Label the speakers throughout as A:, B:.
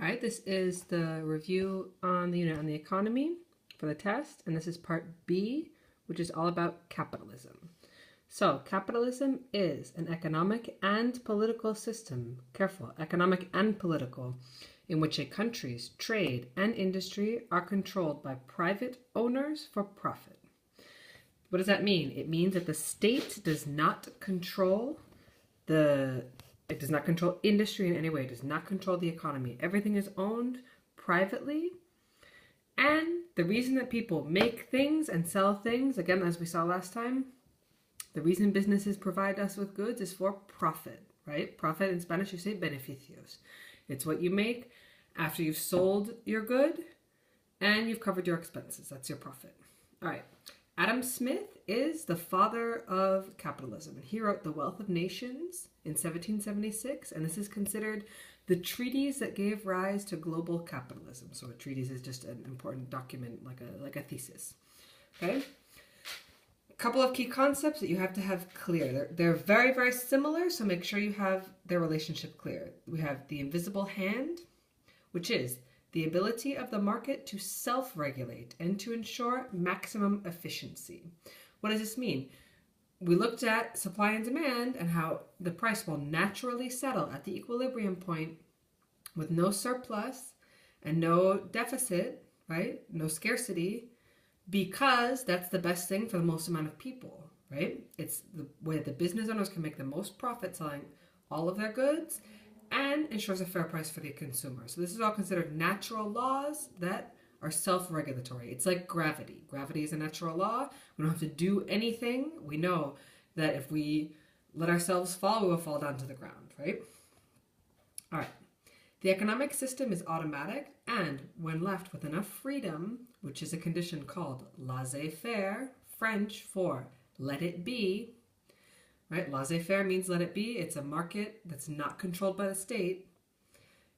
A: All right, this is the review on the unit on the economy for the test, and this is part B, which is all about capitalism. So, capitalism is an economic and political system, careful, economic and political, in which a country's trade and industry are controlled by private owners for profit. What does that mean? It means that the state does not control it does not control industry in any way. It does not control the economy. Everything is owned privately. And the reason that people make things and sell things, again, as we saw last time, the reason businesses provide us with goods is for profit, right? Profit in Spanish, you say beneficios. It's what you make after you've sold your good and you've covered your expenses. That's your profit. All right. Adam Smith is the father of capitalism, and he wrote The Wealth of Nations in 1776, and this is considered the treatise that gave rise to global capitalism. So a treatise is just an important document, like a thesis. Okay? A couple of key concepts that you have to have clear. They're very, very similar, so make sure you have their relationship clear. We have the invisible hand, which is the ability of the market to self-regulate and to ensure maximum efficiency. What does this mean? We looked at supply and demand and how the price will naturally settle at the equilibrium point with no surplus and no deficit, right? No scarcity, because that's the best thing for the most amount of people, right? It's the way the business owners can make the most profit selling all of their goods and ensures a fair price for the consumer. So this is all considered natural laws that are self-regulatory. It's like gravity. Gravity is a natural law. We don't have to do anything. We know that if we let ourselves fall, we will fall down to the ground, right? All right. The economic system is automatic, and when left with enough freedom, which is a condition called laissez-faire, French for let it be, right? Laissez-faire means let it be. It's a market that's not controlled by the state.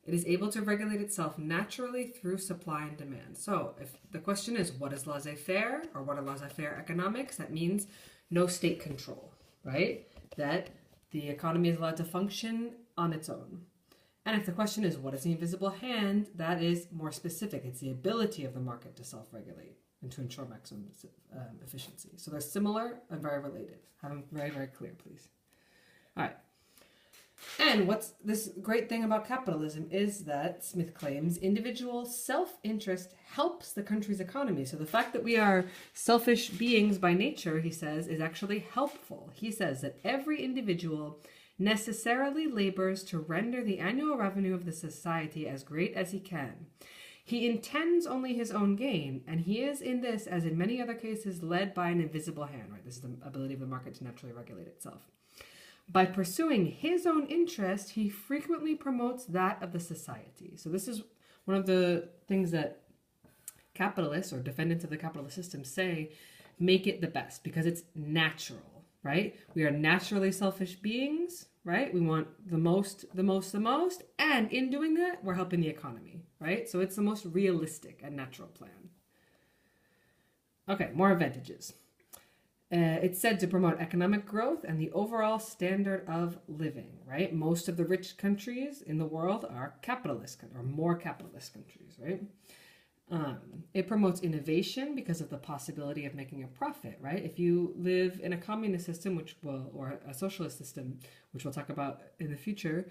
A: It is able to regulate itself naturally through supply and demand. So if the question is, what is laissez-faire or what are laissez-faire economics? That means no state control, right? That the economy is allowed to function on its own. And if the question is, what is the invisible hand? That is more specific. It's the ability of the market to self-regulate and to ensure maximum efficiency. So they're similar and very related. Have them very, very clear, please. All right. And what's this great thing about capitalism is that, Smith claims, individual self-interest helps the country's economy. So the fact that we are selfish beings by nature, he says, is actually helpful. He says that every individual necessarily labors to render the annual revenue of the society as great as he can. He intends only his own gain, and he is in this, as in many other cases, led by an invisible hand, right? This is the ability of the market to naturally regulate itself. By pursuing his own interest, he frequently promotes that of the society. So this is one of the things that capitalists or defendants of the capitalist system say make it the best, because it's natural, right? We are naturally selfish beings, right? We want the most, and in doing that, we're helping the economy, right? So it's the most realistic and natural plan. Okay, more advantages. It's said to promote economic growth and the overall standard of living, right? Most of the rich countries in the world are capitalist, or more capitalist countries, right? It promotes innovation because of the possibility of making a profit, right? If you live in a communist system, or a socialist system, which we'll talk about in the future,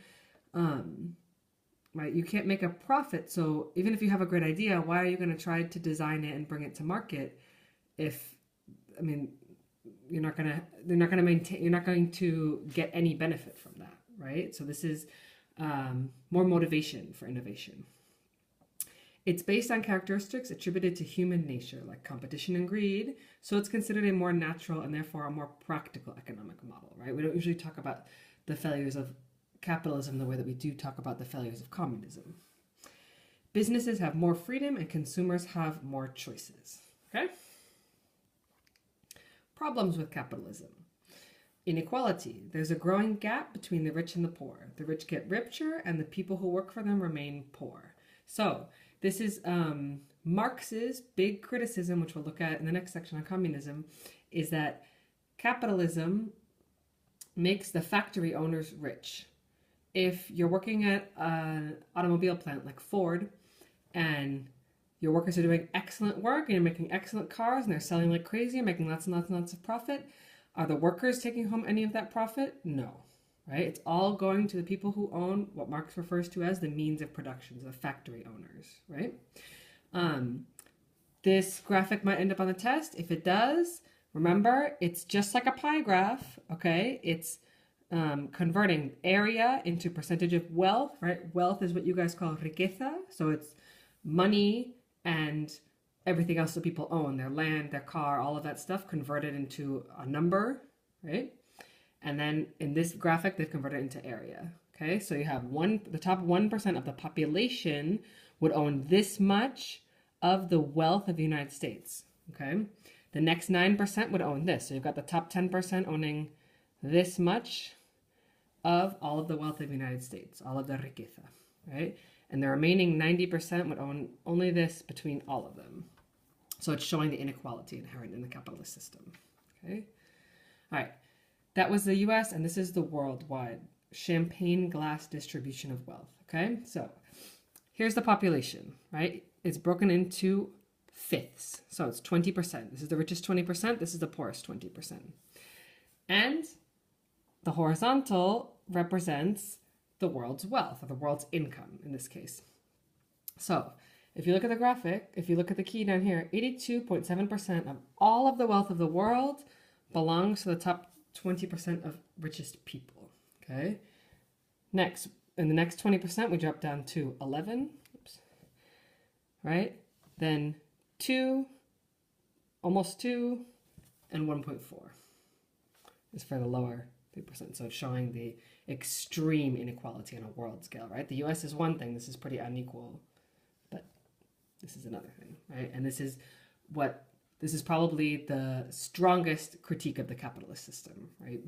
A: right? You can't make a profit. So even if you have a great idea, why are you going to try to design it and bring it to market you're not going to get any benefit from that, right? So this is more motivation for innovation. It's based on characteristics attributed to human nature, like competition and greed. So it's considered a more natural and therefore a more practical economic model, right? We don't usually talk about the failures of capitalism the way that we do talk about the failures of communism. Businesses have more freedom and consumers have more choices, okay? Problems with capitalism. Inequality. There's a growing gap between the rich and the poor. The rich get richer and the people who work for them remain poor. So this is Marx's big criticism, which we'll look at in the next section on communism, is that capitalism makes the factory owners rich if you're working at an automobile plant like Ford and your workers are doing excellent work and you're making excellent cars and they're selling like crazy and making lots and lots and lots of profit, are the workers taking home any of that profit? No, right? It's all going to the people who own what Marx refers to as the means of production, the factory owners, right? This graphic might end up on the test. If it does, remember, it's just like a pie graph, okay? It's converting area into percentage of wealth, right? Wealth is what you guys call riqueza. So it's money and everything else that people own, their land, their car, all of that stuff converted into a number, right? And then in this graphic, they've converted it into area, okay? So you have the top 1% of the population would own this much of the wealth of the United States, okay? The next 9% would own this. So you've got the top 10% owning this much of all of the wealth of the United States, all of the riqueza, right? And the remaining 90% would own only this between all of them. So it's showing the inequality inherent in the capitalist system, okay? All right, that was the US, and this is the worldwide champagne glass distribution of wealth, okay? So here's the population, right? It's broken into fifths. So it's 20%. This is the richest 20%. This is the poorest 20%. And the horizontal represents the world's wealth, or the world's income in this case. So if you look at the graphic, if you look at the key down here, 82.7% of all of the wealth of the world belongs to the top 20% of richest people, okay? Next, in the next 20%, we drop down to 11, right? Then 2, almost 2, and 1.4 is for the lower 3%. So it's showing the extreme inequality on a world scale, right? The US is one thing. This is pretty unequal, but this is another thing, right? And this is probably the strongest critique of the capitalist system, right?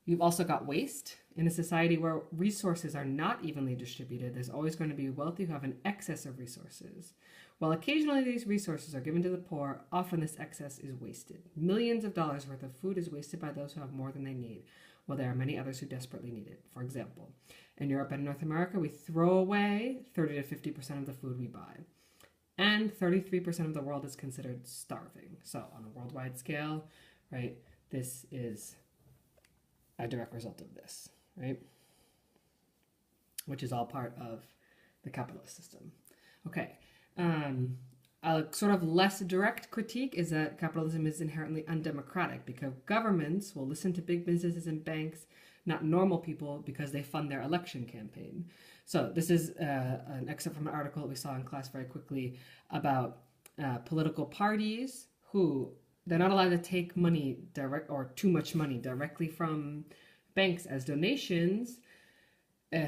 A: You've also got waste. In a society where resources are not evenly distributed, there's always going to be wealthy who have an excess of resources. While occasionally these resources are given to the poor, often this excess is wasted. Millions of dollars worth of food is wasted by those who have more than they need, while there are many others who desperately need it. For example, in Europe and North America, we throw away 30 to 50% of the food we buy. And 33% of the world is considered starving. So on a worldwide scale, right, this is a direct result of this, right? Which is all part of the capitalist system. Okay, a sort of less direct critique is that capitalism is inherently undemocratic because governments will listen to big businesses and banks, not normal people, because they fund their election campaign. So this is an excerpt from an article that we saw in class very quickly about political parties who they're not allowed to take money or too much money directly from banks as donations.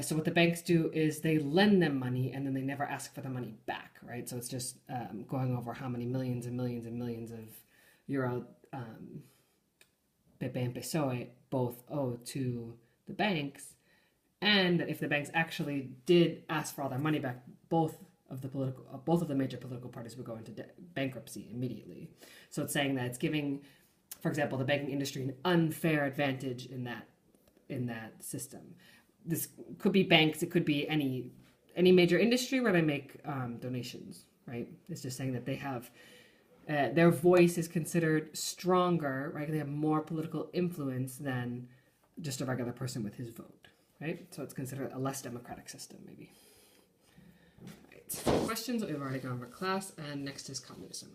A: So what the banks do is they lend them money and then they never ask for the money back, right? So it's just going over how many millions and millions and millions of euro Pepe and PSOE both owe to the banks, and that if the banks actually did ask for all their money back, both of the major political parties would go into bankruptcy immediately. So it's saying that it's giving, for example, the banking industry an unfair advantage in that system. This could be banks, it could be any major industry where they make donations, right? It's just saying that they have their voice is considered stronger, right? They have more political influence than just a regular person with his vote, right? So it's considered a less democratic system, maybe. Right. Questions? We've already gone over class, and next is communism.